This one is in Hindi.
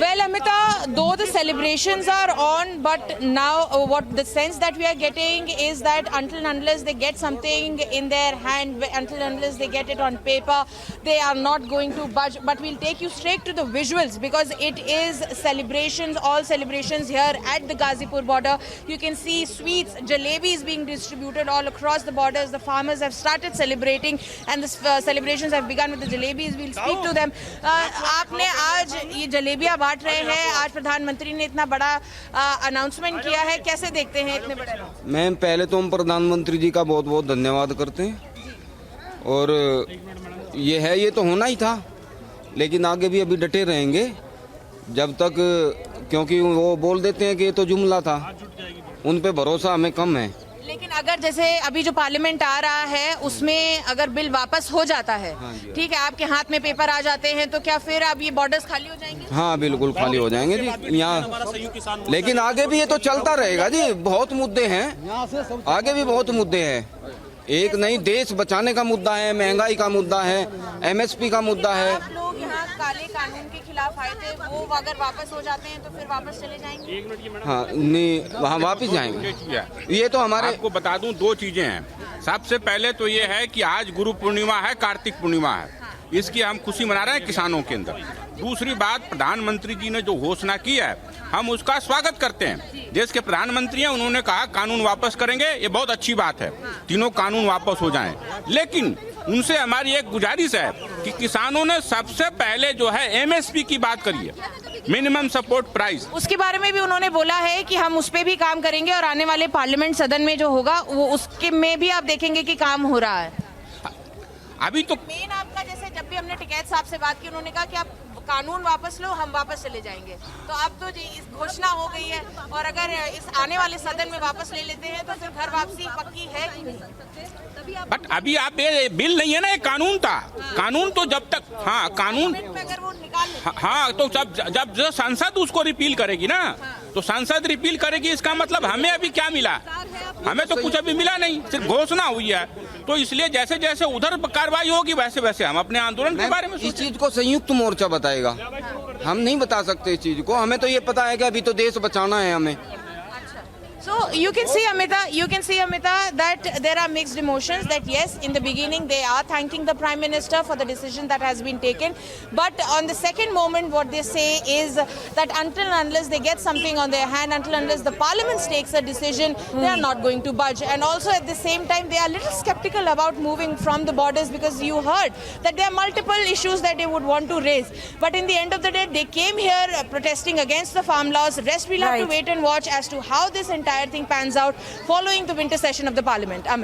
Well, Amita, though the celebrations are on, but now what the sense that we are getting is that until and unless they get something in their hand, until and unless they get it on paper, they are not going to budge. But we'll take you straight to the visuals because it is celebrations, all celebrations here at the Ghazipur border. You can see sweets, jalebis being distributed all across the borders. The farmers have started celebrating and the celebrations have begun with the jalebis. We'll speak to them. आपने आज ये जलेबियां बांट रहे हैं, आज प्रधानमंत्री ने इतना बड़ा अनाउंसमेंट किया है, कैसे देखते हैं इतने बड़े? मैम पहले तो हम प्रधानमंत्री जी का बहुत बहुत धन्यवाद करते हैं और ये तो होना ही था, लेकिन आगे भी अभी डटे रहेंगे जब तक, क्योंकि वो बोल देते हैं कि ये तो जुमला था, उन पे भरोसा हमें कम है। लेकिन अगर जैसे अभी जो पार्लियामेंट आ रहा है उसमें अगर बिल वापस हो जाता है, ठीक है, आपके हाथ में पेपर आ जाते हैं, तो क्या फिर अब ये बॉर्डर्स खाली हो जाएंगे? हाँ बिल्कुल खाली हो जाएंगे जी यहाँ, लेकिन आगे भी ये तो चलता रहेगा जी। बहुत मुद्दे हैं, आगे भी बहुत मुद्दे हैं। एक नहीं, देश बचाने का मुद्दा है, महंगाई का मुद्दा है, MSP का मुद्दा है। आप लोग यहाँ काले कानून के खिलाफ आए थे, वो अगर वापस हो जाते हैं तो फिर वापस चले जाएंगे? हाँ नहीं, वहाँ वापस जाएंगे। ये तो हमारे, आपको बता दूं दो चीजें हैं। सबसे पहले तो ये है कि आज गुरु पूर्णिमा है, कार्तिक पूर्णिमा है, इसकी हम खुशी मना रहे हैं किसानों के अंदर। दूसरी बात, प्रधानमंत्री जी ने जो घोषणा की है हम उसका स्वागत करते हैं। देश के प्रधानमंत्री हैं, उन्होंने कहा कानून वापस करेंगे, ये बहुत अच्छी बात है, तीनों कानून वापस हो जाएं। लेकिन उनसे हमारी एक गुजारिश है कि किसानों ने सबसे पहले जो है MSP की बात करिए, मिनिमम सपोर्ट प्राइस, उसके बारे में भी उन्होंने बोला है कि हम उस पे भी काम करेंगे और आने वाले पार्लियामेंट सदन में जो होगा वो उसके में भी आप देखेंगे कि काम हो रहा है। अभी तो मेन आपका, जैसे जब भी हमने टिकैत साहब से बात की, उन्होंने कहा कि आप कानून वापस लो, हम वापस चले जाएंगे। तो अब तो इस घोषणा हो गई है और अगर इस आने वाले सदन में वापस ले लेते हैं तो फिर घर वापसी पक्की है कि नहीं? बट अभी आप ये बिल नहीं है ना, ये कानून था। कानून तो जब तक, हाँ कानून, अगर वो निकाल लेते हैं, हाँ तो जब संसद उसको रिपील करेगी ना, तो संसद रिपील करेगी, इसका मतलब हमें अभी क्या मिला? हमें तो कुछ अभी मिला नहीं, सिर्फ घोषणा हुई है। तो इसलिए जैसे जैसे उधर कार्रवाई होगी वैसे वैसे हम अपने आंदोलन के बारे में इस चीज को संयुक्त मोर्चा बताएगा, हम नहीं बता सकते इस चीज को। हमें तो ये पता है कि अभी तो देश बचाना है हमें। So you can see, Amita, that there are mixed emotions. That yes, in the beginning they are thanking the Prime Minister for the decision that has been taken, but on the second moment, what they say is that until and unless they get something on their hand, until and unless the Parliament takes a decision, they are not going to budge. And also at the same time, they are a little skeptical about moving from the borders because you heard that there are multiple issues that they would want to raise. But in the end of the day, they came here protesting against the farm laws. Rest we'll have to wait and watch as to how this entire thing pans out following the winter session of the Parliament.